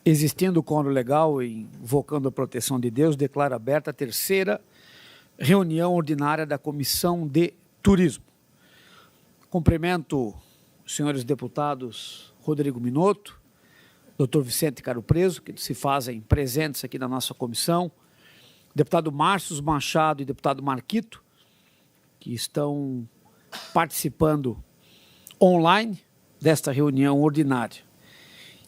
Existindo o quórum legal e invocando a proteção de Deus, declaro aberta a terceira reunião ordinária da Comissão de Turismo. Cumprimento os senhores deputados Rodrigo Minotto, Dr. Vicente Caro Preso, que se fazem presentes aqui na nossa comissão, deputado Márcio Machado e deputado Marquito, que estão participando online desta reunião ordinária.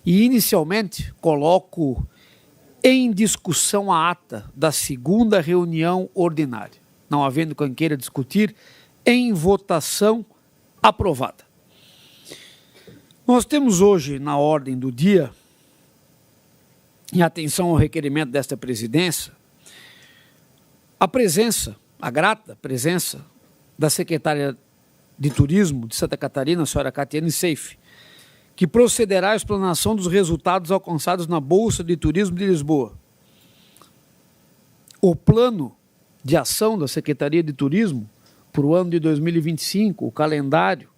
E, inicialmente, coloco em discussão a ata da segunda reunião ordinária. Não havendo quem queira discutir, em votação aprovada. Nós temos hoje, na ordem do dia, em atenção ao requerimento desta presidência, a grata presença da secretária de Turismo de Santa Catarina, a senhora Catiane Seife, que procederá à explanação dos resultados alcançados na Bolsa de Turismo de Lisboa. O plano de ação da Secretaria de Turismo para o ano de 2025, o calendário,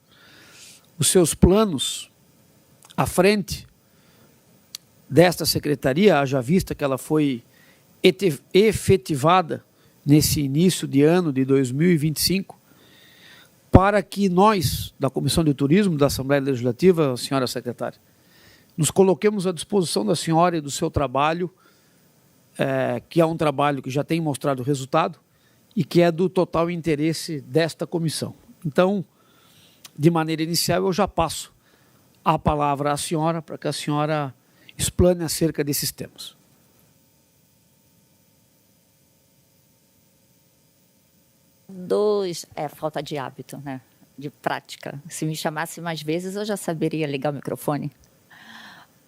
os seus planos à frente desta secretaria, haja vista que ela foi efetivada nesse início de ano de 2025, para que nós, da Comissão de Turismo da Assembleia Legislativa, senhora secretária, nos coloquemos à disposição da senhora e do seu trabalho, que é um trabalho que já tem mostrado resultado e que é do total interesse desta comissão. Então, de maneira inicial, eu já passo a palavra à senhora para que a senhora explane acerca desses temas. Falta de hábito, né? De prática. Se me chamasse mais vezes, eu já saberia ligar o microfone.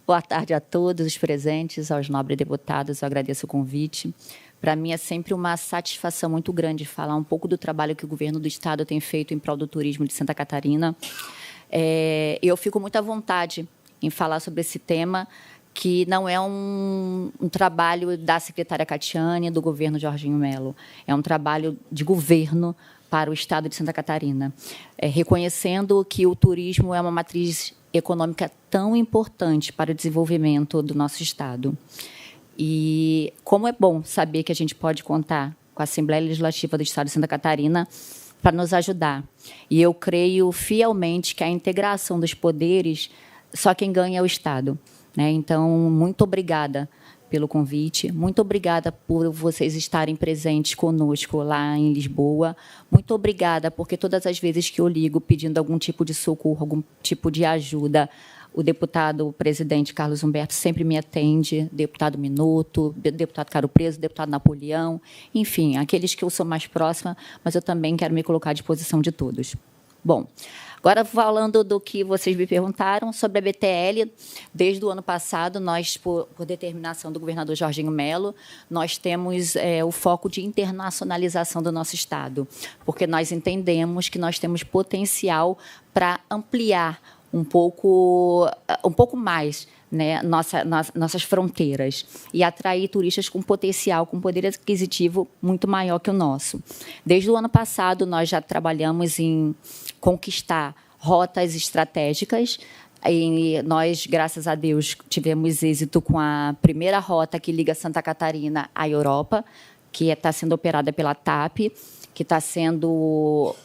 Boa tarde a todos os presentes, aos nobres deputados, eu agradeço o convite. Para mim é sempre uma satisfação muito grande falar um pouco do trabalho que o governo do Estado tem feito em prol do turismo de Santa Catarina. Eu fico muito à vontade em falar sobre esse tema, que não é um trabalho da secretária Catiane, do governo Jorginho Melo. É um trabalho de governo para o Estado de Santa Catarina, reconhecendo que o turismo é uma matriz econômica tão importante para o desenvolvimento do nosso Estado. E como é bom saber que a gente pode contar com a Assembleia Legislativa do Estado de Santa Catarina para nos ajudar. E eu creio fielmente que a integração dos poderes, só quem ganha é o Estado. Então, muito obrigada pelo convite, muito obrigada por vocês estarem presentes conosco lá em Lisboa, muito obrigada porque todas as vezes que eu ligo pedindo algum tipo de socorro, algum tipo de ajuda, o deputado presidente Carlos Humberto sempre me atende, deputado Minotto, deputado Caro Preso, deputado Napoleão, enfim, aqueles que eu sou mais próxima, mas eu também quero me colocar à disposição de todos. Bom, agora, falando do que vocês me perguntaram sobre a BTL, desde o ano passado, nós, por determinação do governador Jorginho Melo, nós temos o foco de internacionalização do nosso Estado, porque nós entendemos que nós temos potencial para ampliar um pouco mais, né, nossas fronteiras e atrair turistas com potencial, com poder aquisitivo muito maior que o nosso. Desde o ano passado, nós já trabalhamos em conquistar rotas estratégicas e nós, graças a Deus, tivemos êxito com a primeira rota que liga Santa Catarina à Europa, que está sendo operada pela TAP, que está sendo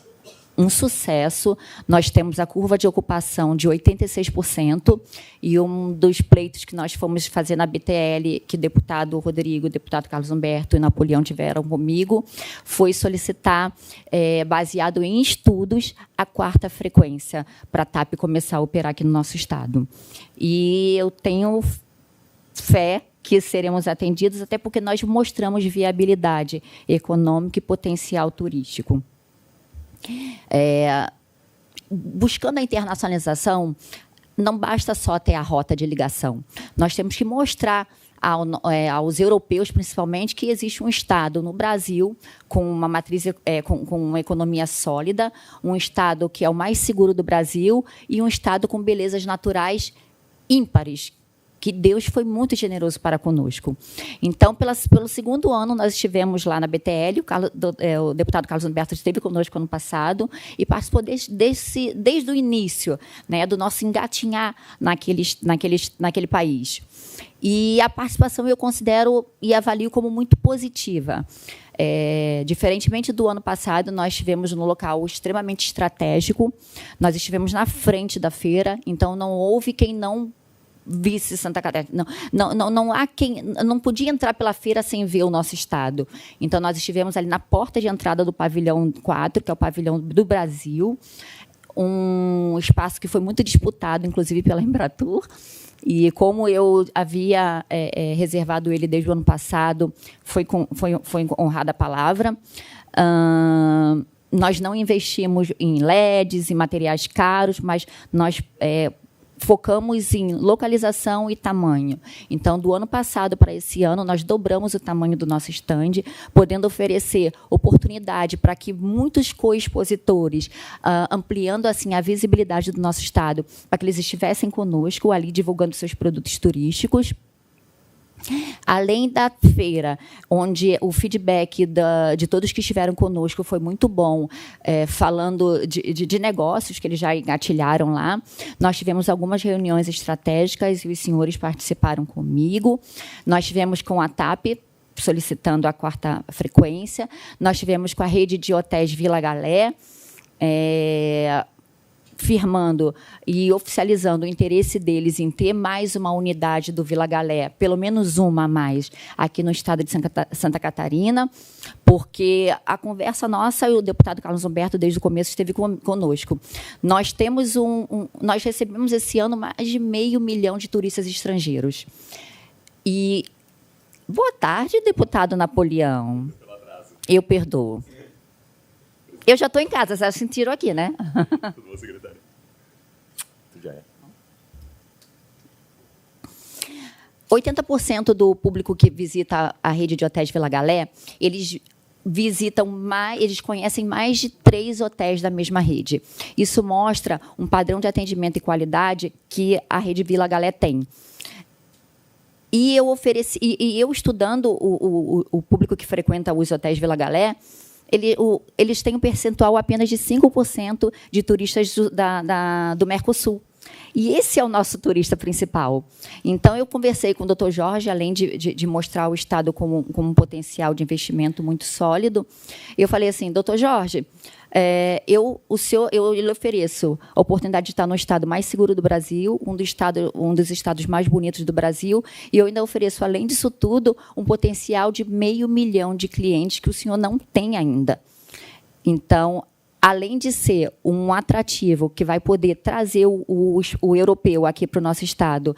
um sucesso. Nós temos a curva de ocupação de 86% e um dos pleitos que nós fomos fazer na BTL, que o deputado Rodrigo, o deputado Carlos Humberto e Napoleão tiveram comigo, foi solicitar, baseado em estudos, a 4ª frequência para a TAP começar a operar aqui no nosso Estado. E eu tenho fé que seremos atendidos, até porque nós mostramos viabilidade econômica e potencial turístico. Buscando a internacionalização, não basta só ter a rota de ligação. Nós temos que mostrar aos europeus, principalmente, que existe um Estado no Brasil com uma matriz, com uma economia sólida, um Estado que é o mais seguro do Brasil e um Estado com belezas naturais ímpares, que Deus foi muito generoso para conosco. Então, pelo segundo ano, nós estivemos lá na BTL, o deputado Carlos Humberto esteve conosco ano passado e participou desde o início, né, do nosso engatinhar naquele país. E a participação eu considero e avalio como muito positiva. Diferentemente do ano passado, nós estivemos num local extremamente estratégico, nós estivemos na frente da feira, então não houve quem não visse Santa Catarina. Não há quem não podia entrar pela feira sem ver o nosso estado. Então, nós estivemos ali na porta de entrada do pavilhão 4, que é o pavilhão do Brasil, um espaço que foi muito disputado, inclusive, pela Embratur. E como eu havia reservado ele desde o ano passado, foi honrada a palavra. Nós não investimos em LEDs, em materiais caros, mas nós focamos em localização e tamanho. Então, do ano passado para esse ano, nós dobramos o tamanho do nosso stand, podendo oferecer oportunidade para que muitos co-expositores, ampliando assim a visibilidade do nosso estado, para que eles estivessem conosco ali divulgando seus produtos turísticos. Além da feira, onde o feedback de todos que estiveram conosco foi muito bom, falando de negócios que eles já engatilharam lá, nós tivemos algumas reuniões estratégicas e os senhores participaram comigo. Nós tivemos com a TAP, solicitando a 4ª frequência. Nós tivemos com a rede de hotéis Vila Galé, firmando e oficializando o interesse deles em ter mais uma unidade do Vila Galé, pelo menos uma a mais, aqui no estado de Santa Catarina, porque a conversa nossa, e o deputado Carlos Humberto, desde o começo, esteve conosco. Nós temos nós recebemos esse ano mais de 500 mil de turistas estrangeiros. E boa tarde, deputado Napoleão. Eu perdoo. Eu já estou em casa, vocês sentiram aqui, né? Tudo bom, secretário? Tu já é. 80% do público que visita a rede de hotéis Vila Galé, eles eles conhecem mais de 3 hotéis da mesma rede. Isso mostra um padrão de atendimento e qualidade que a rede Vila Galé tem. E eu estudando o público que frequenta os hotéis Vila Galé, eles têm um percentual apenas de 5% de turistas do Mercosul. E esse é o nosso turista principal. Então, eu conversei com o doutor Jorge, além de mostrar o Estado como um potencial de investimento muito sólido. Eu falei assim, doutor Jorge, eu lhe ofereço a oportunidade de estar no estado mais seguro do Brasil, um dos estados mais bonitos do Brasil, e eu ainda ofereço, além disso tudo, um potencial de 500 mil de clientes que o senhor não tem ainda. Então, além de ser um atrativo que vai poder trazer o europeu aqui para o nosso estado,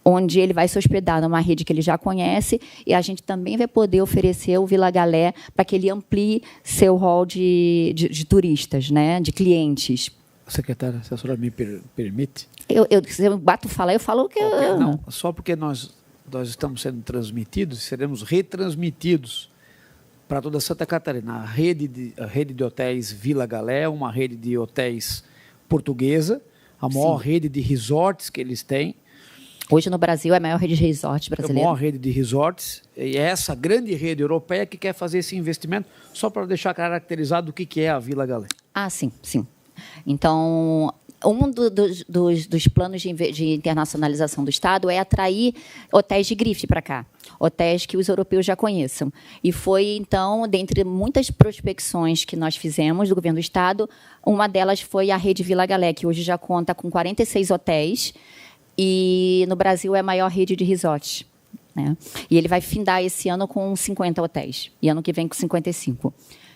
onde ele vai se hospedar numa rede que ele já conhece, e a gente também vai poder oferecer o Vila Galé para que ele amplie seu rol de turistas, né, de clientes. Secretária, se a senhora me permite? Se eu bato falar, eu falo que... Não, só porque nós estamos sendo transmitidos, seremos retransmitidos para toda Santa Catarina. A rede de hotéis Vila Galé é uma rede de hotéis portuguesa, a maior rede de resorts que eles têm. Hoje, no Brasil, é a maior rede de resorts brasileira. É a maior rede de resorts. E é essa grande rede europeia que quer fazer esse investimento, só para deixar caracterizado o que é a Vila Galé. Ah, sim, sim. Então, um dos planos de internacionalização do Estado é atrair hotéis de grife para cá, hotéis que os europeus já conheçam. E foi, então, dentre muitas prospecções que nós fizemos do governo do Estado, uma delas foi a rede Vila Galé, que hoje já conta com 46 hotéis, e no Brasil é a maior rede de resorts, né? E ele vai findar esse ano com 50 hotéis, e ano que vem com 55.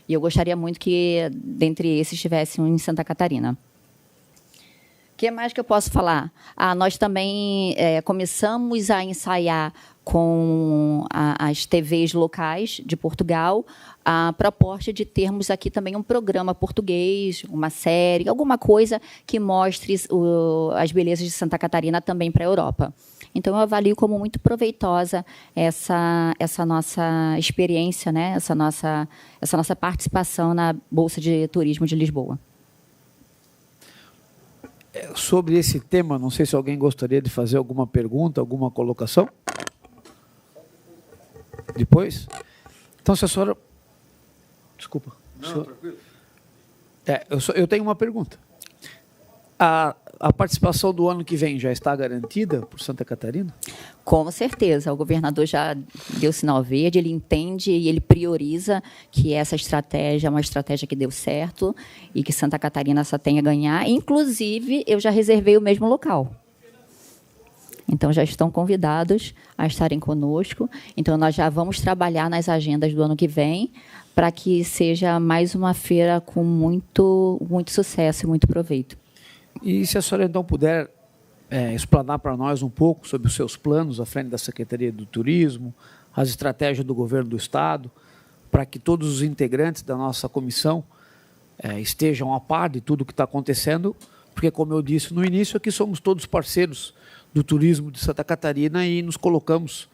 E eu gostaria muito que, dentre esses, tivesse um em Santa Catarina. O que mais que eu posso falar? Nós também começamos a ensaiar com as TVs locais de Portugal a proposta de termos aqui também um programa português, uma série, alguma coisa que mostre as belezas de Santa Catarina também para a Europa. Então, eu avalio como muito proveitosa essa nossa experiência, né? essa nossa participação na Bolsa de Turismo de Lisboa. Sobre esse tema, não sei se alguém gostaria de fazer alguma pergunta, alguma colocação. Depois? Então, se a senhora... Desculpa. Não, tranquilo. Eu tenho uma pergunta. A participação do ano que vem já está garantida por Santa Catarina? Com certeza. O governador já deu sinal verde, ele entende e ele prioriza que essa estratégia é uma estratégia que deu certo e que Santa Catarina só tem a ganhar. Inclusive, eu já reservei o mesmo local. Então, já estão convidados a estarem conosco. Então, nós já vamos trabalhar nas agendas do ano que vem para que seja mais uma feira com muito sucesso e muito proveito. E se a senhora, então, puder explanar para nós um pouco sobre os seus planos à frente da Secretaria do Turismo, as estratégias do governo do Estado, para que todos os integrantes da nossa comissão estejam a par de tudo o que está acontecendo, porque, como eu disse no início, aqui somos todos parceiros do turismo de Santa Catarina e nos colocamos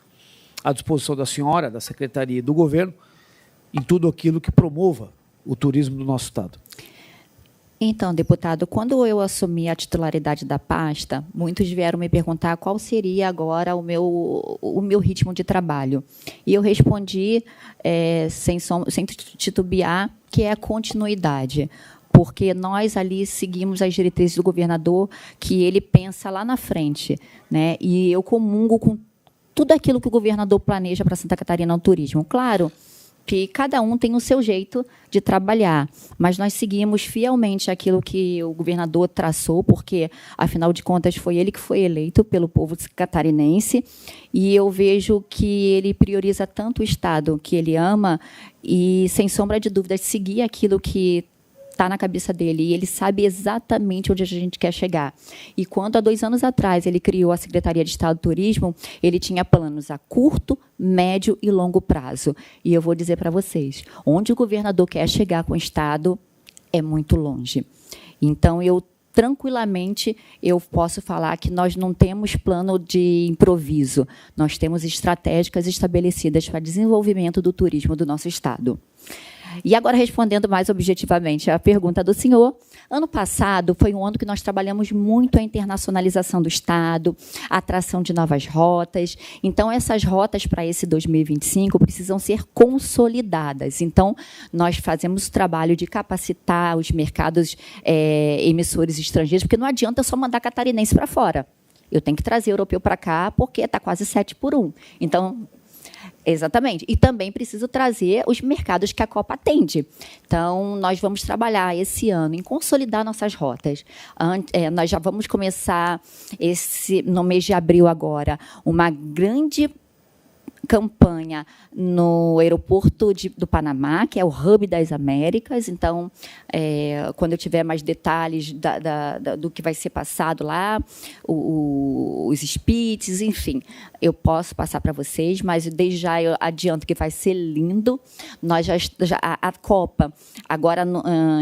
à disposição da senhora, da Secretaria e do governo, em tudo aquilo que promova o turismo do nosso Estado. Então, deputado, quando eu assumi a titularidade da pasta, muitos vieram me perguntar qual seria agora o meu ritmo de trabalho. E eu respondi, sem titubear, que é a continuidade, porque nós ali seguimos as diretrizes do governador, que ele pensa lá na frente, né? E eu comungo com tudo aquilo que o governador planeja para Santa Catarina no turismo. Claro que cada um tem o seu jeito de trabalhar, mas nós seguimos fielmente aquilo que o governador traçou, porque, afinal de contas, foi ele que foi eleito pelo povo catarinense, e eu vejo que ele prioriza tanto o Estado que ele ama e, sem sombra de dúvidas, seguir aquilo que está na cabeça dele, e ele sabe exatamente onde a gente quer chegar. E quando, há 2 anos atrás, ele criou a Secretaria de Estado do Turismo, ele tinha planos a curto, médio e longo prazo. E eu vou dizer para vocês, onde o governador quer chegar com o Estado é muito longe. Então, tranquilamente, eu posso falar que nós não temos plano de improviso, nós temos estratégicas estabelecidas para desenvolvimento do turismo do nosso Estado. E agora, respondendo mais objetivamente à pergunta do senhor, ano passado foi um ano que nós trabalhamos muito a internacionalização do Estado, a atração de novas rotas. Então, essas rotas para esse 2025 precisam ser consolidadas. Então, nós fazemos o trabalho de capacitar os mercados emissores estrangeiros, porque não adianta só mandar catarinense para fora. Eu tenho que trazer europeu para cá, porque está quase 7-1. Então, exatamente. E também preciso trazer os mercados que a Copa atende. Então, nós vamos trabalhar esse ano em consolidar nossas rotas. Nós já vamos começar, no mês de abril agora, uma grande campanha no aeroporto do Panamá, que é o hub das Américas. Então, quando eu tiver mais detalhes do que vai ser passado lá, os speeches, enfim, eu posso passar para vocês, mas desde já eu adianto que vai ser lindo. Nós a Copa, agora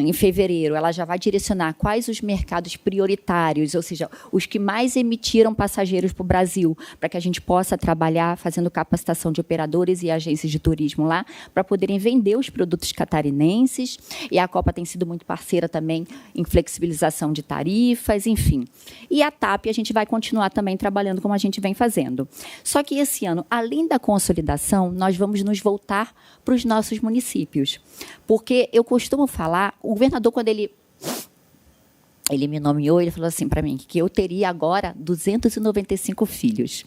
em fevereiro, ela já vai direcionar quais os mercados prioritários, ou seja, os que mais emitiram passageiros para o Brasil, para que a gente possa trabalhar fazendo capacitação de operadores e agências de turismo lá, para poderem vender os produtos catarinenses. E a Copa tem sido muito parceira também em flexibilização de tarifas, enfim. E a TAP, a gente vai continuar também trabalhando como a gente vem fazendo. Só que esse ano, além da consolidação, nós vamos nos voltar para os nossos municípios. Porque eu costumo falar, o governador, quando ele me nomeou, ele falou assim para mim, que eu teria agora 295 filhos.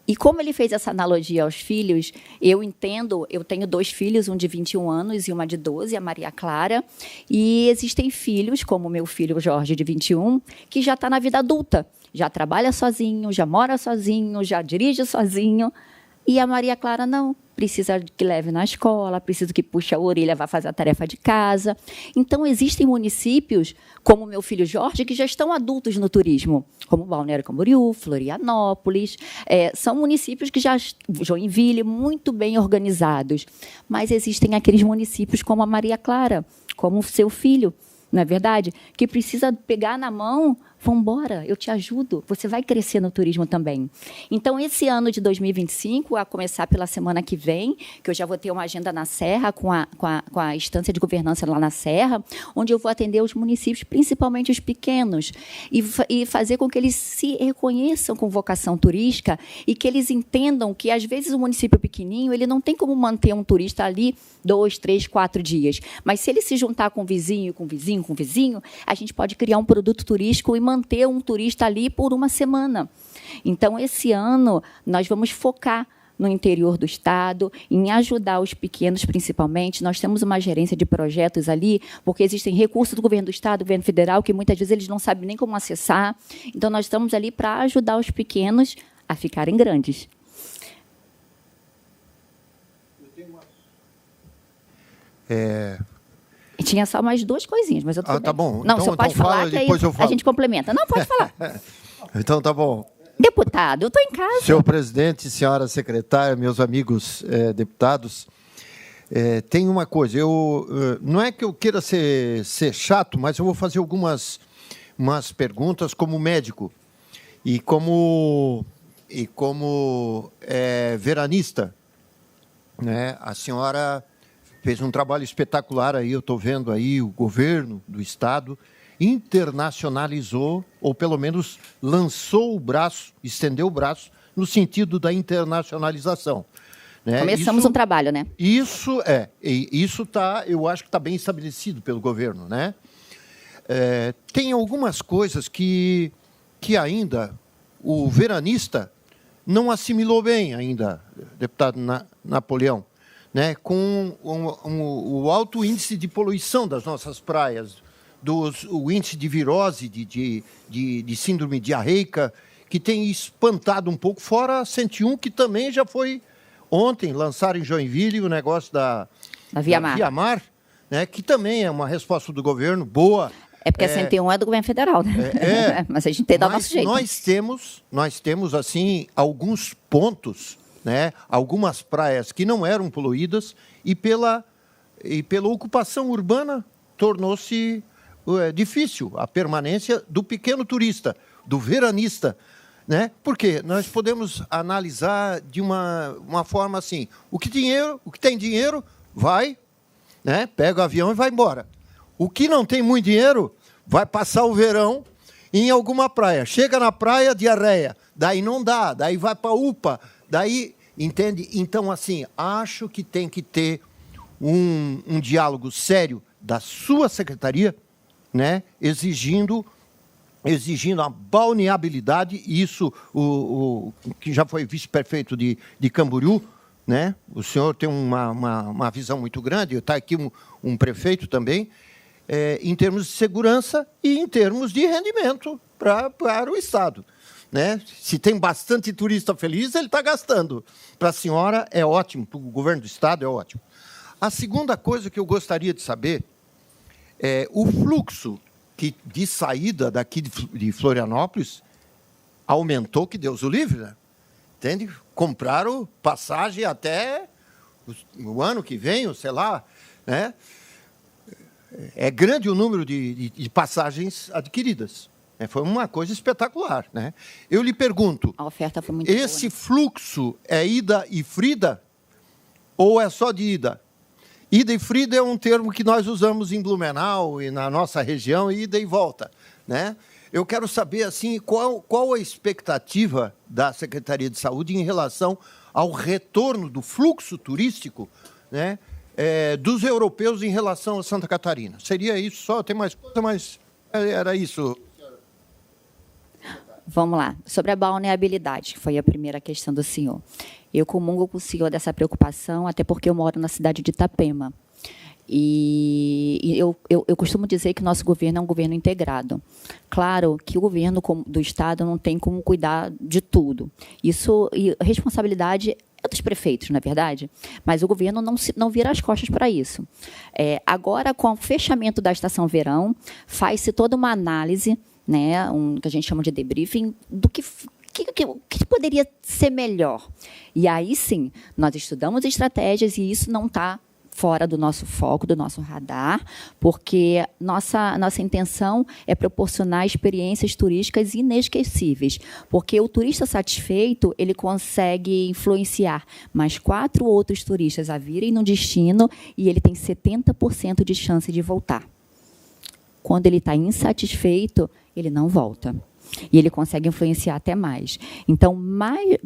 E como ele fez essa analogia aos filhos, eu entendo, eu tenho 2 filhos, um de 21 anos e uma de 12, a Maria Clara, e existem filhos, como o meu filho Jorge, de 21, que já está na vida adulta, já trabalha sozinho, já mora sozinho, já dirige sozinho, e a Maria Clara não. Precisa que leve na escola, precisa que puxe a orelha, vá fazer a tarefa de casa. Então, existem municípios, como o meu filho Jorge, que já estão adultos no turismo, como Balneário Camboriú, Florianópolis. São municípios que já, Joinville, muito bem organizados. Mas existem aqueles municípios como a Maria Clara, como o seu filho, não é verdade? Que precisa pegar na mão, vamos embora, eu te ajudo, você vai crescer no turismo também. Então, esse ano de 2025, a começar pela semana que vem, que eu já vou ter uma agenda na Serra, com a instância de governança lá na Serra, onde eu vou atender os municípios, principalmente os pequenos, e fazer com que eles se reconheçam com vocação turística e que eles entendam que, às vezes, o município pequenininho, ele não tem como manter um turista ali 2, 3, 4 dias. Mas se ele se juntar com vizinho, a gente pode criar um produto turístico e manter um turista ali por uma semana. Então, esse ano, nós vamos focar no interior do Estado, em ajudar os pequenos, principalmente. Nós temos uma gerência de projetos ali, porque existem recursos do governo do Estado, do governo federal, que muitas vezes eles não sabem nem como acessar. Então, nós estamos ali para ajudar os pequenos a ficarem grandes. Tinha só mais 2 coisinhas, mas eu tô tá bom. Não, então, você pode falar, que aí a gente complementa. Não, pode falar. Então, tá bom. Deputado, eu estou em casa. Senhor presidente, senhora secretária, meus amigos deputados, tem uma coisa, não é que eu queira ser chato, mas eu vou fazer umas perguntas como médico e como veranista, né? A senhora fez um trabalho espetacular aí, eu estou vendo aí o governo do Estado internacionalizou, ou pelo menos lançou o braço, estendeu o braço, no sentido da internacionalização. Né? Começamos um trabalho, né? Isso eu acho que está bem estabelecido pelo governo. Né? Tem algumas coisas que ainda o veranista não assimilou bem ainda, deputado Napoleão, né? Com o alto índice de poluição das nossas praias, o índice de virose, de síndrome diarreica, que tem espantado um pouco, fora a 101, que também já foi ontem, lançaram em Joinville o negócio da Via Mar, né, que também é uma resposta do governo boa. É porque a 101 é do governo federal, né? Mas a gente tem que dar o nosso jeito. Nós temos assim, alguns pontos, né, algumas praias que não eram poluídas e pela ocupação urbana tornou-se difícil a permanência do pequeno turista, do veranista, né? Porque nós podemos analisar de uma forma assim: o que tem dinheiro vai, né? Pega o avião e vai embora. O que não tem muito dinheiro vai passar o verão em alguma praia. Chega na praia, diarreia, daí não dá, daí vai para a UPA, daí, entende? Então, assim, acho que tem que ter um diálogo sério da sua secretaria, né, exigindo a balneabilidade. Isso, o que já foi vice-prefeito de Camboriú, né, o senhor tem uma visão muito grande, está aqui um prefeito também, em termos de segurança e em termos de rendimento para o Estado. Né? Se tem bastante turista feliz, ele está gastando. Para a senhora é ótimo, para o governo do Estado é ótimo. A segunda coisa que eu gostaria de saber o fluxo de saída daqui de Florianópolis aumentou, que Deus o livre, né? Entende? Compraram passagem até o ano que vem, ou sei lá, né? É grande o número de passagens adquiridas. Foi uma coisa espetacular, né? Eu lhe pergunto, a oferta foi muito boa, esse fluxo é ida e frida ou é só de ida? Ida e frida é um termo que nós usamos em Blumenau e na nossa região, ida e volta, né? Eu quero saber assim, qual a expectativa da Secretaria de Saúde em relação ao retorno do fluxo turístico, né, dos europeus em relação a Santa Catarina. Seria isso só? Tem mais coisa, mas era isso. Vamos lá. Sobre a balneabilidade, que foi a primeira questão do senhor. Eu comungo com o senhor dessa preocupação, até porque eu moro na cidade de Itapema. E eu costumo dizer que nosso governo é um governo integrado. Claro que o governo do Estado não tem como cuidar de tudo. Isso, e a responsabilidade é dos prefeitos, não é verdade? Mas o governo não vira as costas para isso. Agora, com o fechamento da estação verão, faz-se toda uma análise, né, que a gente chama de debriefing, do que poderia ser melhor. E aí, sim, nós estudamos estratégias e isso não está fora do nosso foco, do nosso radar, porque nossa intenção é proporcionar experiências turísticas inesquecíveis, porque o turista satisfeito, ele consegue influenciar mais 4 outros turistas a virem no destino e ele tem 70% de chance de voltar. Quando ele está insatisfeito, ele não volta. E ele consegue influenciar até mais. Então,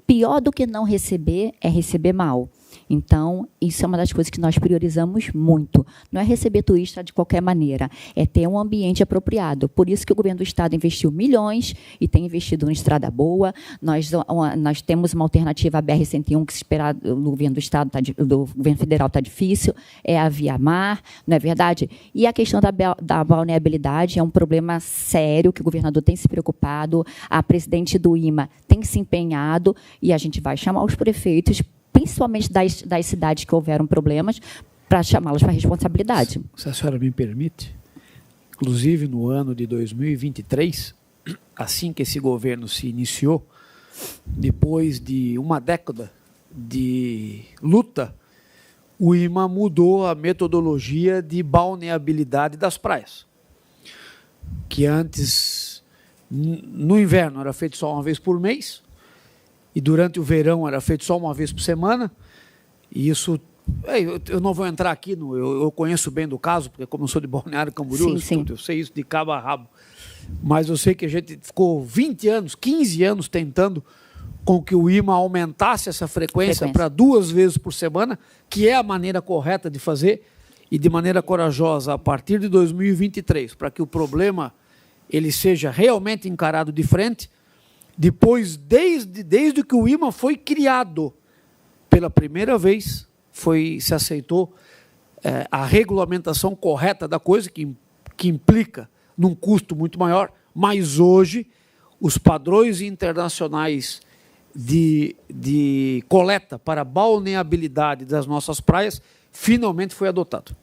pior do que não receber é receber mal. Então, isso é uma das coisas que nós priorizamos muito. Não é receber turista de qualquer maneira, é ter um ambiente apropriado. Por isso que o governo do Estado investiu milhões e tem investido em estrada boa. Nós temos uma alternativa à BR-101, que se esperar do governo do Estado, do governo federal está difícil, é a Via Mar, não é verdade? E a questão da balneabilidade é um problema sério, que o governador tem se preocupado, a presidente do IMA tem se empenhado, e a gente vai chamar os prefeitos, principalmente das cidades que houveram problemas, para chamá-los para a responsabilidade. Se a senhora me permite, inclusive no ano de 2023, assim que esse governo se iniciou, depois de uma década de luta, o IMA mudou a metodologia de balneabilidade das praias, que antes, no inverno, era feito só uma vez por mês, e durante o verão era feito só uma vez por semana, e isso, eu não vou entrar aqui, eu conheço bem do caso, porque como eu sou de Balneário Camboriú, eu sei isso de cabo a rabo, mas eu sei que a gente ficou 20 anos, 15 anos tentando com que o IMA aumentasse essa frequência para 2 vezes por semana, que é a maneira correta de fazer, e de maneira corajosa, a partir de 2023, para que o problema ele seja realmente encarado de frente. Depois, desde que o IMA foi criado, pela primeira vez, se aceitou a regulamentação correta da coisa, que implica num custo muito maior, mas hoje os padrões internacionais de coleta para balneabilidade das nossas praias finalmente foi adotado.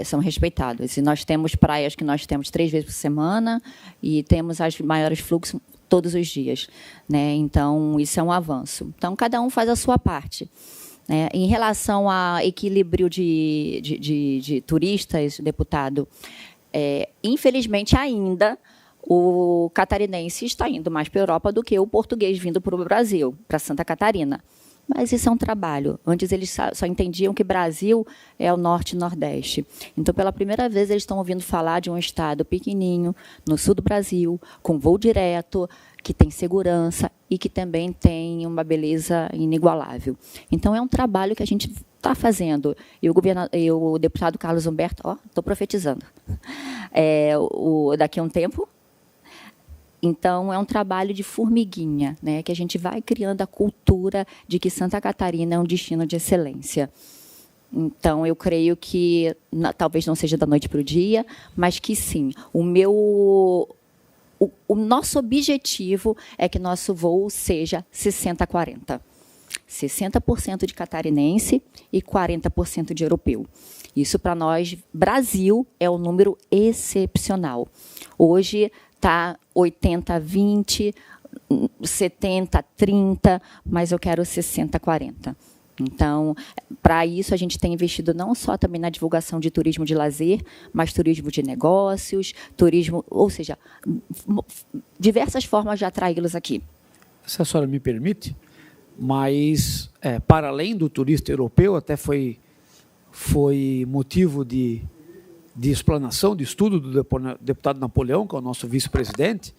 São respeitados. E nós temos praias que nós temos 3 vezes por semana e temos os maiores fluxos todos os dias, né? Então, isso é um avanço. Então, cada um faz a sua parte. Né? Em relação ao equilíbrio de turistas, deputado, infelizmente ainda o catarinense está indo mais para a Europa do que o português vindo para o Brasil, para Santa Catarina. Mas isso é um trabalho. Antes eles só entendiam que Brasil é o norte e nordeste. Então, pela primeira vez, eles estão ouvindo falar de um estado pequenininho, no sul do Brasil, com voo direto, que tem segurança e que também tem uma beleza inigualável. Então, é um trabalho que a gente está fazendo. E o deputado Carlos Humberto, estou profetizando, daqui a um tempo. Então, é um trabalho de formiguinha, né, que a gente vai criando a cultura de que Santa Catarina é um destino de excelência. Então, eu creio que, talvez não seja da noite para o dia, mas que sim. O nosso objetivo é que nosso voo seja 60-40. 60% de catarinense e 40% de europeu. Isso, para nós, Brasil, é um número excepcional. Hoje, está 80-20, 70-30, mas eu quero 60-40. Então, para isso, a gente tem investido não só também na divulgação de turismo de lazer, mas turismo de negócios, turismo, ou seja, diversas formas de atraí-los aqui. Se a senhora me permite, mas, para além do turista europeu, até foi motivo de explanação, de estudo do deputado Napoleão, que é o nosso vice-presidente,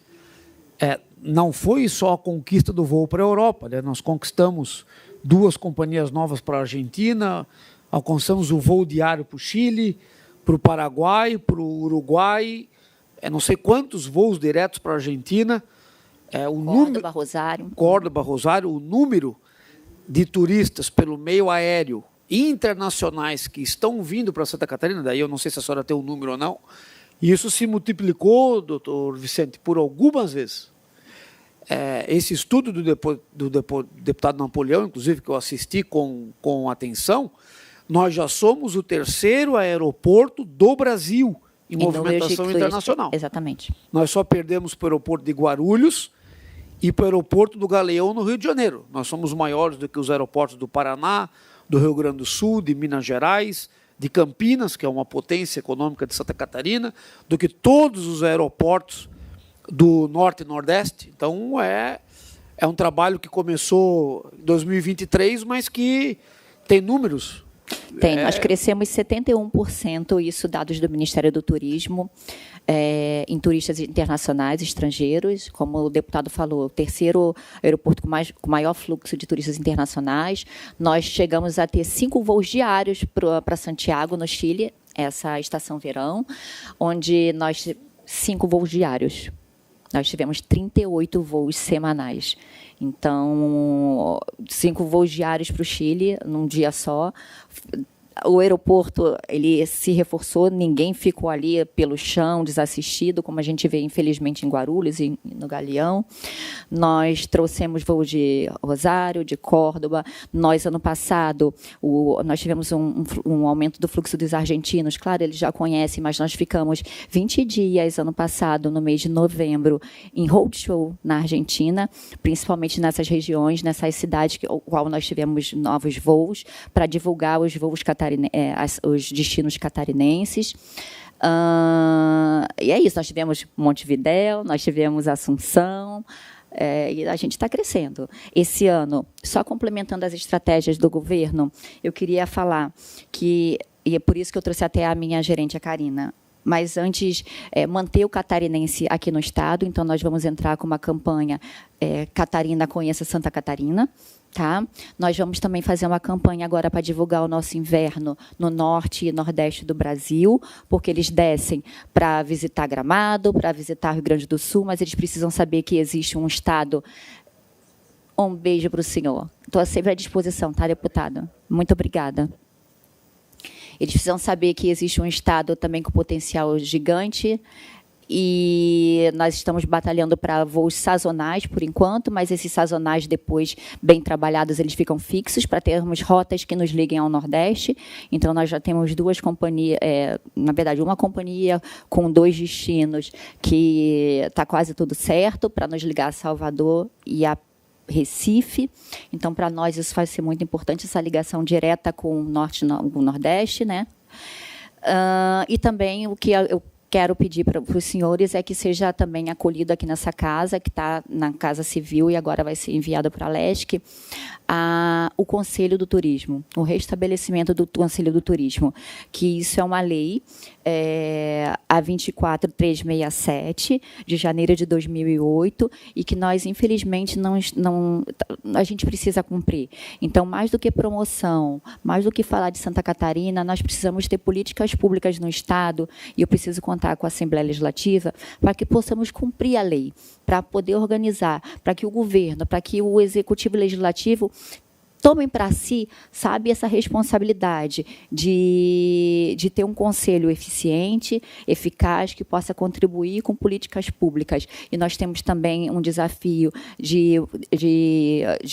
não foi só a conquista do voo para a Europa, né? Nós conquistamos 2 companhias novas para a Argentina, alcançamos o voo diário para o Chile, para o Paraguai, para o Uruguai, não sei quantos voos diretos para a Argentina. Córdoba, Rosário, o número de turistas pelo meio aéreo internacionais que estão vindo para Santa Catarina, daí eu não sei se a senhora tem um número ou não, e isso se multiplicou, doutor Vicente, por algumas vezes. Esse estudo do deputado Napoleão, inclusive, que eu assisti com atenção, nós já somos o 3º aeroporto do Brasil em movimentação internacional. Exatamente. Nós só perdemos para o aeroporto de Guarulhos e para o aeroporto do Galeão, no Rio de Janeiro. Nós somos maiores do que os aeroportos do Paraná, do Rio Grande do Sul, de Minas Gerais, de Campinas, que é uma potência econômica de Santa Catarina, do que todos os aeroportos do Norte e Nordeste. Então, é um trabalho que começou em 2023, mas que tem números. Tem, nós crescemos 71%, isso dados do Ministério do Turismo, em turistas internacionais, estrangeiros, como o deputado falou, o terceiro aeroporto com maior fluxo de turistas internacionais. Nós chegamos a ter 5 voos diários para Santiago, no Chile, essa estação verão, onde 5 voos diários. Nós tivemos 38 voos semanais. Então, 5 voos diários para o Chile, num dia só. O aeroporto ele se reforçou, ninguém ficou ali pelo chão, desassistido, como a gente vê, infelizmente, em Guarulhos e no Galeão. Nós trouxemos voos de Rosário, de Córdoba. Nós, ano passado, nós tivemos um aumento do fluxo dos argentinos. Claro, eles já conhecem, mas nós ficamos 20 dias, ano passado, no mês de novembro, em roadshow na Argentina, principalmente nessas regiões, nessas cidades, com qual nós tivemos novos voos, para divulgar os voos os destinos catarinenses. E é isso, nós tivemos Montevidéu, nós tivemos Assunção, e a gente está crescendo. Esse ano, só complementando as estratégias do governo, eu queria falar que, e é por isso que eu trouxe até a minha gerente, a Karina, mas antes, manter o catarinense aqui no Estado, então nós vamos entrar com uma campanha Catarina Conheça Santa Catarina. Tá? Nós vamos também fazer uma campanha agora para divulgar o nosso inverno no norte e nordeste do Brasil, porque eles descem para visitar Gramado, para visitar Rio Grande do Sul, mas eles precisam saber que existe um estado. Um beijo para o senhor. Estou sempre à disposição, tá, deputado? Muito obrigada. Eles precisam saber que existe um estado também com potencial gigante, e nós estamos batalhando para voos sazonais, por enquanto, mas esses sazonais, depois, bem trabalhados, eles ficam fixos, para termos rotas que nos liguem ao Nordeste. Então, nós já temos 2 companhias, na verdade, uma companhia com 2 destinos, que está quase tudo certo, para nos ligar a Salvador e a Recife. Então, para nós, isso vai ser muito importante, essa ligação direta com o Norte e o Nordeste, né? E também o que eu quero pedir para os senhores é que seja também acolhido aqui nessa casa, que está na Casa Civil e agora vai ser enviado para a LESC, o Conselho do Turismo, o restabelecimento do Conselho do Turismo, que isso é uma lei, a 24367, de janeiro de 2008, e que nós, infelizmente, a gente precisa cumprir. Então, mais do que promoção, mais do que falar de Santa Catarina, nós precisamos ter políticas públicas no Estado, e eu preciso contar com a Assembleia Legislativa para que possamos cumprir a lei, para poder organizar, para que o governo, para que o Executivo e Legislativo tomem para si, sabe, essa responsabilidade de ter um conselho eficiente, eficaz, que possa contribuir com políticas públicas. E nós temos também um desafio de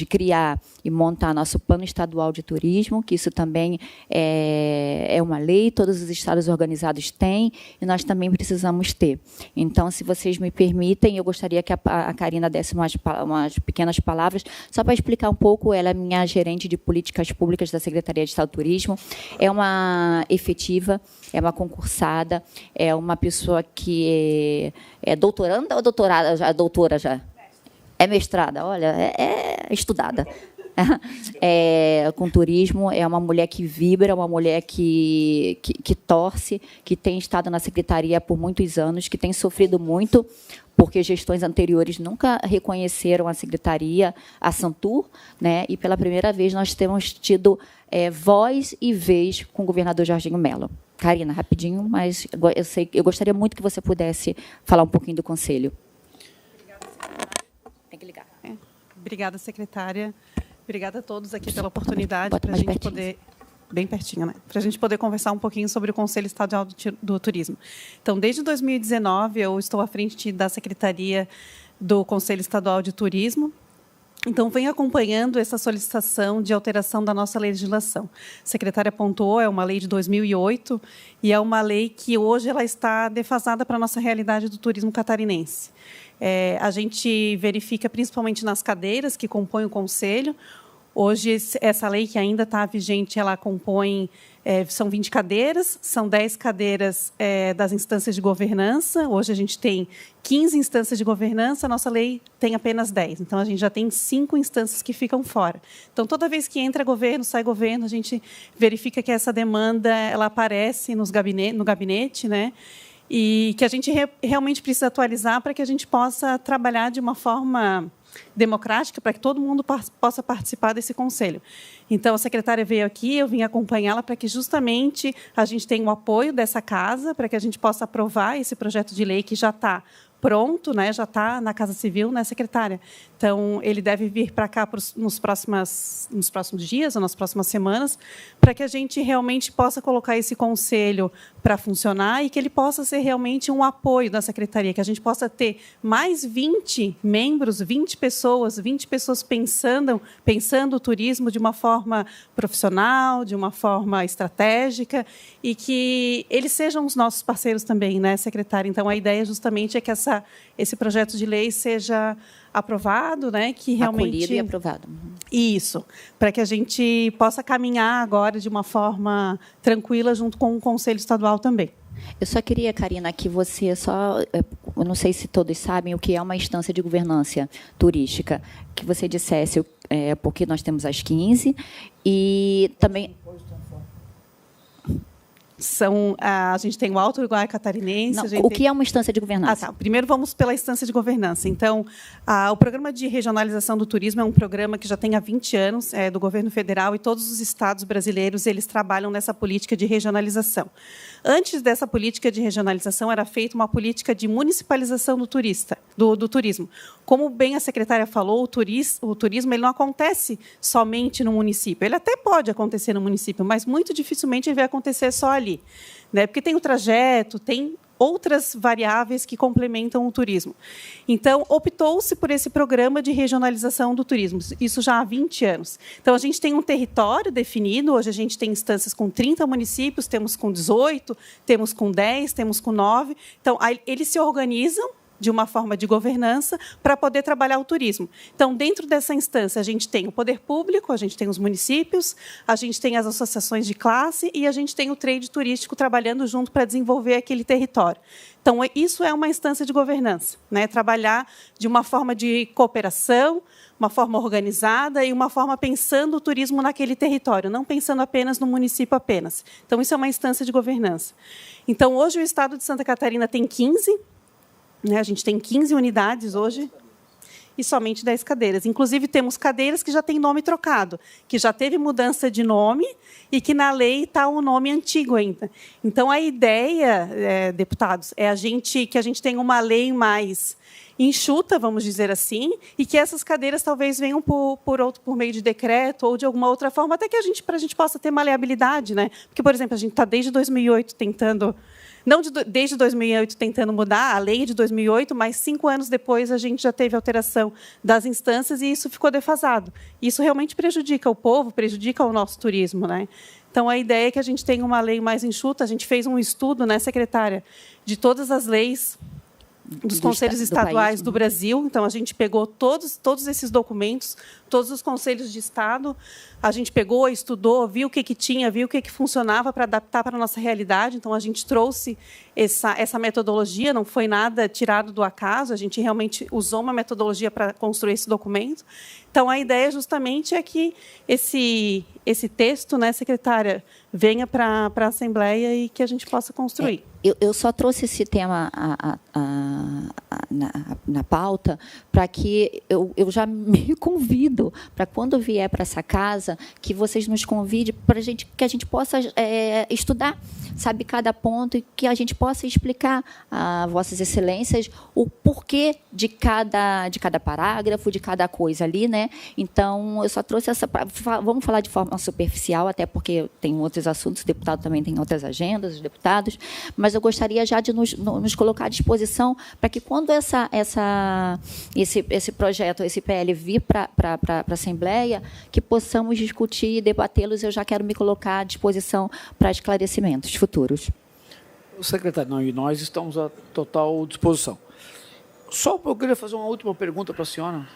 criar e montar nosso plano estadual de turismo, que isso também é uma lei, todos os estados organizados têm, e nós também precisamos ter. Então, se vocês me permitem, eu gostaria que a Karina desse umas pequenas palavras, só para explicar um pouco. Ela é minha gerente de políticas públicas da Secretaria de Estado do Turismo, é uma efetiva, é uma concursada, é uma pessoa que é doutoranda ou doutorada? Já, doutora já? É mestrada, olha, é estudada. Com turismo, é uma mulher que vibra, uma mulher que torce, que tem estado na Secretaria por muitos anos, que tem sofrido muito, porque gestões anteriores nunca reconheceram a Secretaria, a Santur, né? E, pela primeira vez, nós temos tido voz e vez com o governador Jorginho Mello. Karina, rapidinho, mas eu gostaria muito que você pudesse falar um pouquinho do Conselho. Obrigada, secretária. Tem que ligar. Obrigada, secretária. Obrigada a todos aqui pela oportunidade para a gente poder... Bem pertinho, né? Para a gente poder conversar um pouquinho sobre o Conselho Estadual do Turismo. Então, desde 2019, eu estou à frente da Secretaria do Conselho Estadual de Turismo. Então, venho acompanhando essa solicitação de alteração da nossa legislação. A secretária pontuou, é uma lei de 2008, e é uma lei que hoje ela está defasada para a nossa realidade do turismo catarinense. A gente verifica, principalmente nas cadeiras que compõem o Conselho, Hoje, essa lei que ainda está vigente, ela compõe, são 20 cadeiras, são 10 cadeiras das instâncias de governança. Hoje a gente tem 15 instâncias de governança, a nossa lei tem apenas 10. Então, a gente já tem 5 instâncias que ficam fora. Então, toda vez que entra governo, sai governo, a gente verifica que essa demanda ela aparece no gabinete, né? E que a gente realmente precisa atualizar para que a gente possa trabalhar de uma forma democrática, para que todo mundo possa participar desse conselho. Então, a secretária veio aqui, eu vim acompanhá-la para que justamente a gente tenha o apoio dessa casa, para que a gente possa aprovar esse projeto de lei que já está pronto, né? Já está na Casa Civil, né, secretária? Então, ele deve vir para cá nos próximos dias ou nas próximas semanas, para que a gente realmente possa colocar esse conselho para funcionar e que ele possa ser realmente um apoio da secretaria, que a gente possa ter mais 20 membros, 20 pessoas pensando o turismo de uma forma profissional, de uma forma estratégica, e que eles sejam os nossos parceiros também, né, secretária? Então, a ideia justamente é que esse projeto de lei seja aprovado, né, que realmente acolhido e aprovado. Isso, para que a gente possa caminhar agora de uma forma tranquila junto com o Conselho Estadual também. Eu só queria, Karina, que você eu não sei se todos sabem o que é uma instância de governança turística, que você dissesse porque nós temos as 15 e também a gente tem o Alto Uruguai Catarinense. Não, o que é uma instância de governança? Tá. Primeiro, vamos pela instância de governança. Então, o Programa de Regionalização do Turismo é um programa que já tem há 20 anos, do governo federal, e todos os estados brasileiros eles trabalham nessa política de regionalização. Antes dessa política de regionalização, era feita uma política de municipalização do turismo. Como bem a secretária falou, o turismo ele não acontece somente no município. Ele até pode acontecer no município, mas muito dificilmente ele vai acontecer só ali, né? Porque tem o trajeto, tem outras variáveis que complementam o turismo. Então, optou-se por esse programa de regionalização do turismo, isso já há 20 anos. Então, a gente tem um território definido, hoje a gente tem instâncias com 30 municípios, temos com 18, temos com 10, temos com 9. Então, eles se organizam de uma forma de governança para poder trabalhar o turismo. Então, dentro dessa instância, a gente tem o poder público, a gente tem os municípios, a gente tem as associações de classe e a gente tem o trade turístico trabalhando junto para desenvolver aquele território. Então, isso é uma instância de governança, né? Trabalhar de uma forma de cooperação, uma forma organizada e uma forma pensando o turismo naquele território, não pensando apenas no município apenas. Então, isso é uma instância de governança. Então, hoje o Estado de Santa Catarina tem 15, né? A gente tem 15 unidades hoje e somente 10 cadeiras. Inclusive, temos cadeiras que já têm nome trocado, que já teve mudança de nome e que na lei está um nome antigo ainda. Então, a ideia, deputados, é que a gente tenha uma lei mais enxuta, vamos dizer assim, e que essas cadeiras talvez venham por meio de decreto ou de alguma outra forma, até que para a gente possa ter maleabilidade, né? Porque, por exemplo, a gente está desde 2008 tentando... desde 2008 tentando mudar a lei de 2008, mas 5 anos depois a gente já teve alteração das instâncias e isso ficou defasado. Isso realmente prejudica o povo, prejudica o nosso turismo, né? Então, a ideia é que a gente tenha uma lei mais enxuta. A gente fez um estudo, né, secretária, de todas as leis dos conselhos estaduais do Brasil. Então, a gente pegou todos esses documentos, todos os conselhos de Estado, a gente pegou, estudou, viu o que tinha, viu o que funcionava para adaptar para a nossa realidade. Então, a gente trouxe essa metodologia, não foi nada tirado do acaso, a gente realmente usou uma metodologia para construir esse documento. Então, a ideia justamente é que esse texto, né, secretária, venha para a Assembleia e que a gente possa construir. Eu só trouxe esse tema na pauta para que eu já me convido para, quando vier para essa casa, que vocês nos convidem que a gente possa estudar, sabe, cada ponto e que a gente possa explicar a Vossas Excelências o porquê de cada parágrafo, de cada coisa ali, né? Então, eu só trouxe vamos falar de forma superficial, até porque tem outros assuntos, o deputado também tem outras agendas, os deputados, mas eu gostaria já de nos colocar à disposição para que, quando esse projeto, esse PL vir para a Assembleia, que possamos discutir e debatê-los. Eu já quero me colocar à disposição para esclarecimentos futuros. Secretário, e nós estamos à total disposição. Só eu queria fazer uma última pergunta para a senhora.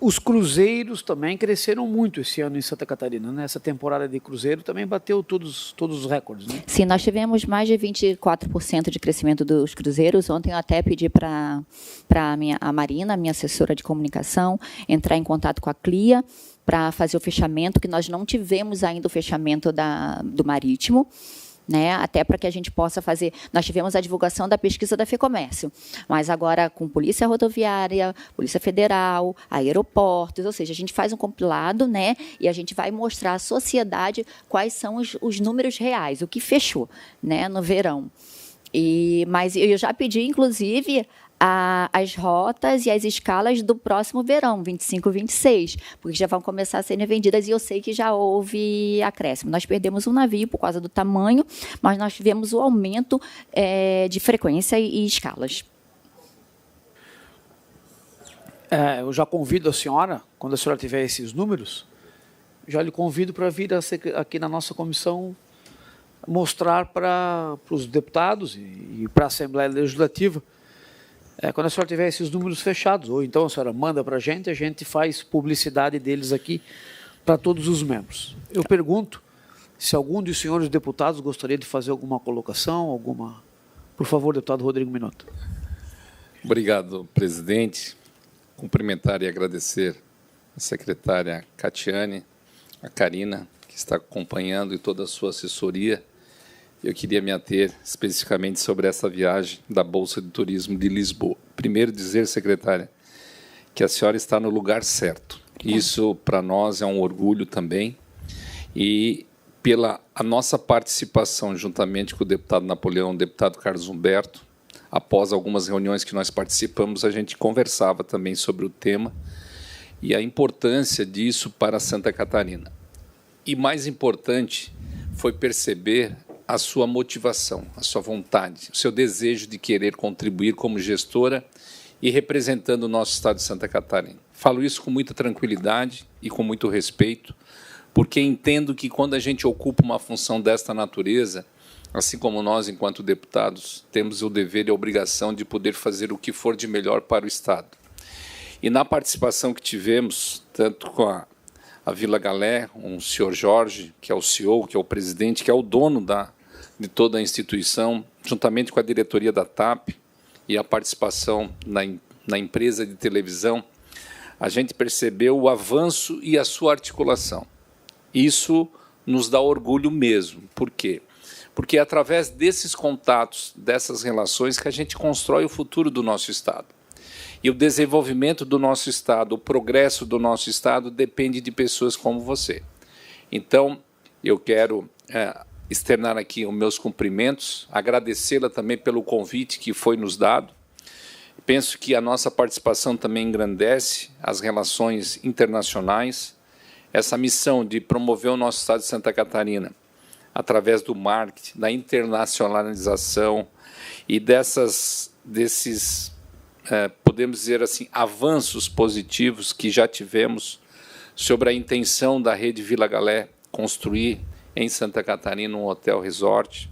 Os cruzeiros também cresceram muito esse ano em Santa Catarina, né? Essa temporada de cruzeiro também bateu todos os recordes, né? Sim, nós tivemos mais de 24% de crescimento dos cruzeiros. Ontem eu até pedi para a Marina, minha assessora de comunicação, entrar em contato com a CLIA para fazer o fechamento, que nós não tivemos ainda o fechamento do Marítimo, né, até para que a gente possa fazer. Nós tivemos a divulgação da pesquisa da FEComércio, mas agora com Polícia Rodoviária, Polícia Federal, aeroportos, ou seja, a gente faz um compilado, né, e a gente vai mostrar à sociedade quais são os números reais, o que fechou, né, no verão. Mas eu já pedi, inclusive, as rotas e as escalas do próximo verão, 25 e 26, porque já vão começar a serem vendidas, e eu sei que já houve acréscimo. Nós perdemos um navio por causa do tamanho, mas nós tivemos o aumento de frequência e escalas. Eu já convido a senhora, quando a senhora tiver esses números, já lhe convido para vir aqui na nossa comissão mostrar para os deputados e para a Assembleia Legislativa, quando a senhora tiver esses números fechados, ou então a senhora manda para a gente faz publicidade deles aqui para todos os membros. Eu pergunto se algum dos senhores deputados gostaria de fazer alguma colocação, Por favor, deputado Rodrigo Minotto. Obrigado, presidente. Cumprimentar e agradecer a secretária Catiane, a Karina, que está acompanhando, e toda a sua assessoria. Eu queria me ater especificamente sobre essa viagem da Bolsa de Turismo de Lisboa. Primeiro dizer, secretária, que a senhora está no lugar certo. Isso, para nós, é um orgulho também. E pela a nossa participação, juntamente com o deputado Napoleão, o deputado Carlos Humberto, após algumas reuniões que nós participamos, a gente conversava também sobre o tema e a importância disso para Santa Catarina. E mais importante foi perceber a sua motivação, a sua vontade, o seu desejo de querer contribuir como gestora e representando o nosso Estado de Santa Catarina. Falo isso com muita tranquilidade e com muito respeito, porque entendo que quando a gente ocupa uma função desta natureza, assim como nós, enquanto deputados, temos o dever e a obrigação de poder fazer o que for de melhor para o Estado. E na participação que tivemos, tanto com a Vila Galé, o senhor Jorge, que é o CEO, que é o presidente, que é o dono de toda a instituição, juntamente com a diretoria da TAP e a participação na empresa de televisão, a gente percebeu o avanço e a sua articulação. Isso nos dá orgulho mesmo. Por quê? Porque é através desses contatos, dessas relações, que a gente constrói o futuro do nosso Estado. E o desenvolvimento do nosso Estado, o progresso do nosso Estado, depende de pessoas como você. Então, eu quero externar aqui os meus cumprimentos, agradecê-la também pelo convite que foi nos dado. Penso que a nossa participação também engrandece as relações internacionais, essa missão de promover o nosso Estado de Santa Catarina através do marketing, da internacionalização e desses podemos dizer assim, avanços positivos que já tivemos sobre a intenção da Rede Vila Galé construir em Santa Catarina um hotel-resort,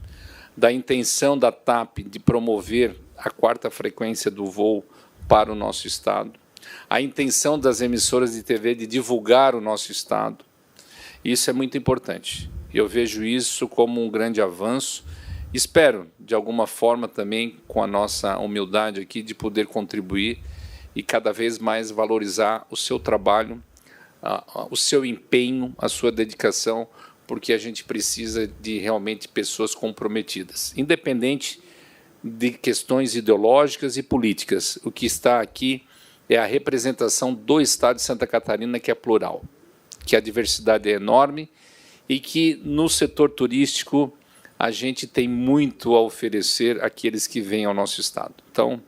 da intenção da TAP de promover a 4ª frequência do voo para o nosso Estado, a intenção das emissoras de TV de divulgar o nosso Estado. Isso é muito importante. Eu vejo isso como um grande avanço. Espero, de alguma forma, também, com a nossa humildade aqui, de poder contribuir e cada vez mais valorizar o seu trabalho, o seu empenho, a sua dedicação, porque a gente precisa de realmente pessoas comprometidas, independente de questões ideológicas e políticas. O que está aqui é a representação do Estado de Santa Catarina, que é plural, que a diversidade é enorme e que, no setor turístico, a gente tem muito a oferecer àqueles que vêm ao nosso Estado. Então,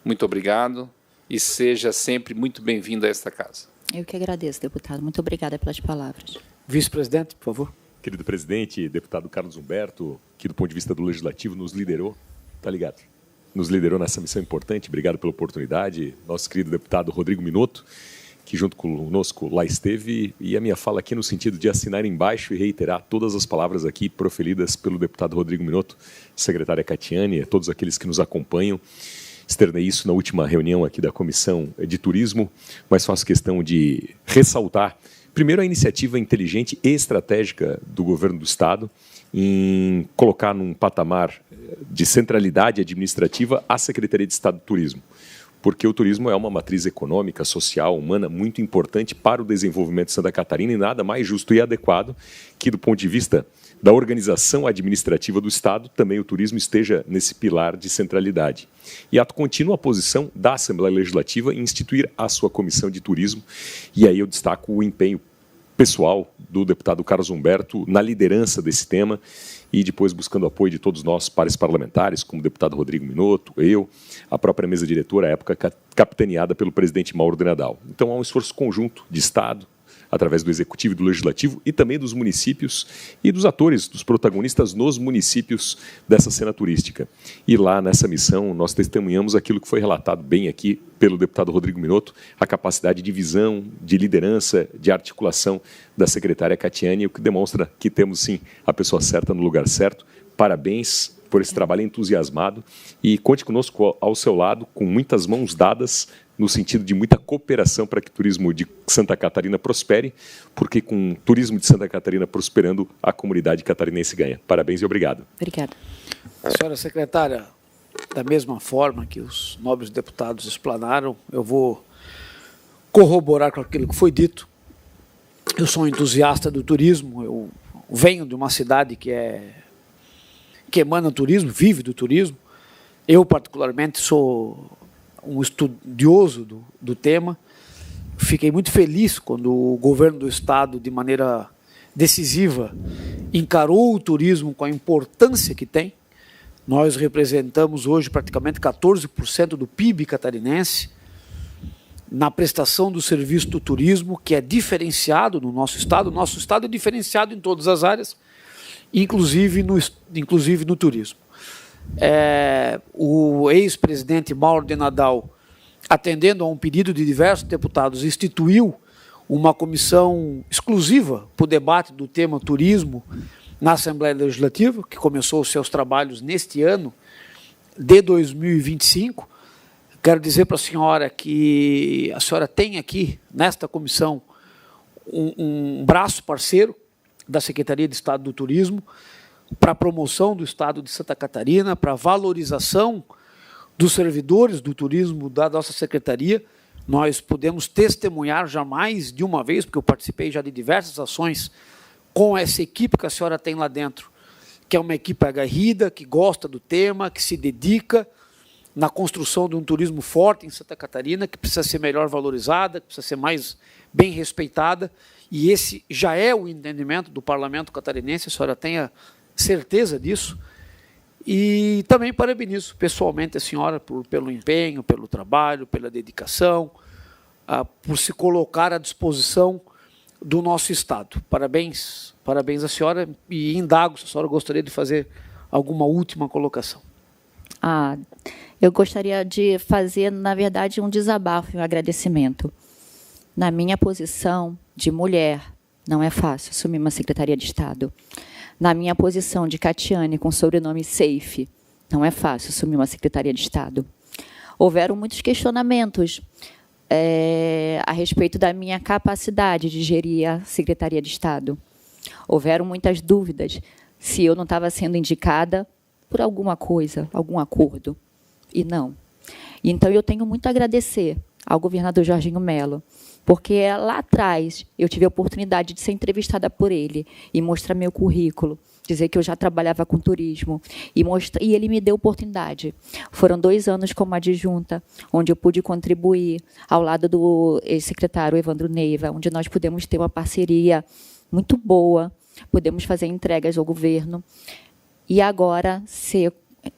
muito obrigado e seja sempre muito bem-vindo a esta casa. Eu que agradeço, deputado. Muito obrigada pelas palavras. Vice-presidente, por favor. Querido presidente, deputado Carlos Humberto, que do ponto de vista do Legislativo nos liderou, tá ligado? Nos liderou nessa missão importante. Obrigado pela oportunidade. Nosso querido deputado Rodrigo Minotto, que junto conosco lá esteve, e a minha fala aqui no sentido de assinar embaixo e reiterar todas as palavras aqui proferidas pelo deputado Rodrigo Minotto, secretária Catiane, todos aqueles que nos acompanham. externei isso na última reunião aqui da Comissão de Turismo, mas faço questão de ressaltar, primeiro, a iniciativa inteligente e estratégica do governo do Estado em colocar num patamar de centralidade administrativa a Secretaria de Estado do Turismo, porque o turismo é uma matriz econômica, social, humana muito importante para o desenvolvimento de Santa Catarina e nada mais justo e adequado que, do ponto de vista da organização administrativa do Estado, também o turismo esteja nesse pilar de centralidade. E ato contínuo a posição da Assembleia Legislativa em instituir a sua Comissão de Turismo, e aí eu destaco o empenho pessoal do deputado Carlos Humberto na liderança desse tema e depois buscando apoio de todos nós, pares parlamentares, como o deputado Rodrigo Minotto, eu, a própria mesa diretora, à época capitaneada pelo presidente Mauro de Nadal. Então há um esforço conjunto de Estado, através do Executivo e do Legislativo, e também dos municípios e dos atores, dos protagonistas nos municípios dessa cena turística. E lá, nessa missão, nós testemunhamos aquilo que foi relatado bem aqui pelo deputado Rodrigo Minotto, a capacidade de visão, de liderança, de articulação da secretária Catiane, o que demonstra que temos, sim, a pessoa certa no lugar certo. Parabéns por esse trabalho entusiasmado e conte conosco ao seu lado, com muitas mãos dadas, no sentido de muita cooperação para que o turismo de Santa Catarina prospere, porque com o turismo de Santa Catarina prosperando, a comunidade catarinense ganha. Parabéns e obrigado. Obrigada. Senhora secretária, da mesma forma que os nobres deputados explanaram, eu vou corroborar com aquilo que foi dito. Eu sou um entusiasta do turismo, eu venho de uma cidade que emana turismo, vive do turismo. Eu, particularmente, sou um estudioso do tema. Fiquei muito feliz quando o governo do Estado, de maneira decisiva, encarou o turismo com a importância que tem. Nós representamos hoje praticamente 14% do PIB catarinense na prestação do serviço do turismo, que é diferenciado no nosso Estado. O nosso Estado é diferenciado em todas as áreas, inclusive no turismo. O ex-presidente Mauro de Nadal, atendendo a um pedido de diversos deputados, instituiu uma comissão exclusiva para o debate do tema turismo na Assembleia Legislativa, que começou os seus trabalhos neste ano de 2025. Quero dizer para a senhora que a senhora tem aqui, nesta comissão, um braço parceiro da Secretaria de Estado do Turismo, para a promoção do Estado de Santa Catarina, para a valorização dos servidores do turismo da nossa Secretaria. Nós podemos testemunhar já mais de uma vez, porque eu participei já de diversas ações com essa equipe que a senhora tem lá dentro, que é uma equipe aguerrida, que gosta do tema, que se dedica na construção de um turismo forte em Santa Catarina, que precisa ser melhor valorizada, que precisa ser mais bem respeitada, e esse já é o entendimento do Parlamento catarinense, a senhora tenha certeza disso. E também parabenizo pessoalmente a senhora pelo empenho, pelo trabalho, pela dedicação, por se colocar à disposição do nosso Estado. Parabéns, parabéns à senhora, e indago se a senhora gostaria de fazer alguma última colocação. Eu gostaria de fazer, na verdade, um desabafo e um agradecimento. Na minha posição de mulher, não é fácil assumir uma Secretaria de Estado. Na minha posição de Catiane, com sobrenome Seife, não é fácil assumir uma Secretaria de Estado. Houveram muitos questionamentos a respeito da minha capacidade de gerir a Secretaria de Estado. Houveram muitas dúvidas se eu não estava sendo indicada por alguma coisa, algum acordo. E não. Então, eu tenho muito a agradecer ao governador Jorginho Melo, porque lá atrás eu tive a oportunidade de ser entrevistada por ele e mostrar meu currículo, dizer que eu já trabalhava com turismo, e ele me deu oportunidade. Foram 2 anos como adjunta, onde eu pude contribuir ao lado do ex-secretário Evandro Neiva, onde nós pudemos ter uma parceria muito boa, pudemos fazer entregas ao governo, e agora ser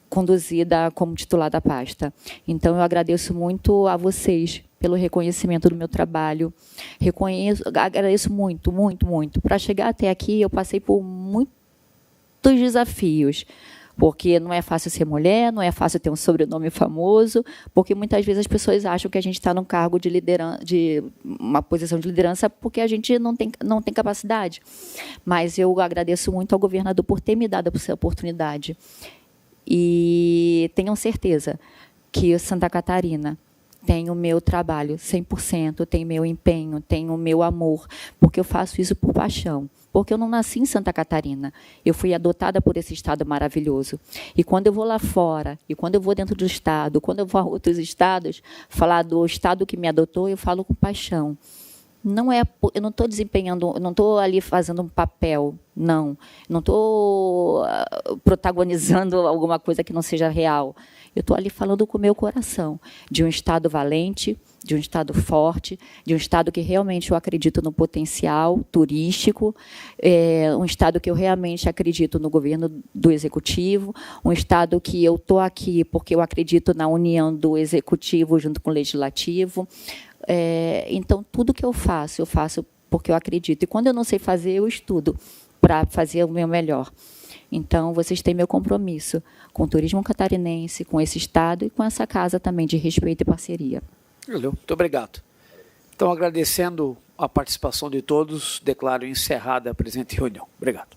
conduzida como titular da pasta. Então, eu agradeço muito a vocês pelo reconhecimento do meu trabalho. Agradeço muito, muito, muito. Para chegar até aqui, eu passei por muitos desafios, porque não é fácil ser mulher, não é fácil ter um sobrenome famoso, porque muitas vezes as pessoas acham que a gente está num cargo de liderança, de uma posição de liderança, porque a gente não tem capacidade. Mas eu agradeço muito ao governador por ter me dado essa oportunidade. E tenham certeza que Santa Catarina tem o meu trabalho 100%, tem meu empenho, tem o meu amor, porque eu faço isso por paixão. Porque eu não nasci em Santa Catarina, eu fui adotada por esse estado maravilhoso. E quando eu vou lá fora, e quando eu vou dentro do estado, quando eu vou a outros estados, falar do estado que me adotou, eu falo com paixão. Não é, eu não estou desempenhando, eu não estou ali fazendo um papel, não estou protagonizando alguma coisa que não seja real. Eu estou ali falando com o meu coração, de um estado valente, de um estado forte, de um estado que realmente eu acredito no potencial turístico, um estado que eu realmente acredito no governo do Executivo, um estado que eu estou aqui porque eu acredito na união do Executivo junto com o Legislativo. Então, tudo que eu faço porque eu acredito. E quando eu não sei fazer, eu estudo para fazer o meu melhor. Então, vocês têm meu compromisso com o turismo catarinense, com esse estado e com essa casa também de respeito e parceria. Valeu, muito obrigado. Então, agradecendo a participação de todos, declaro encerrada a presente reunião. Obrigado.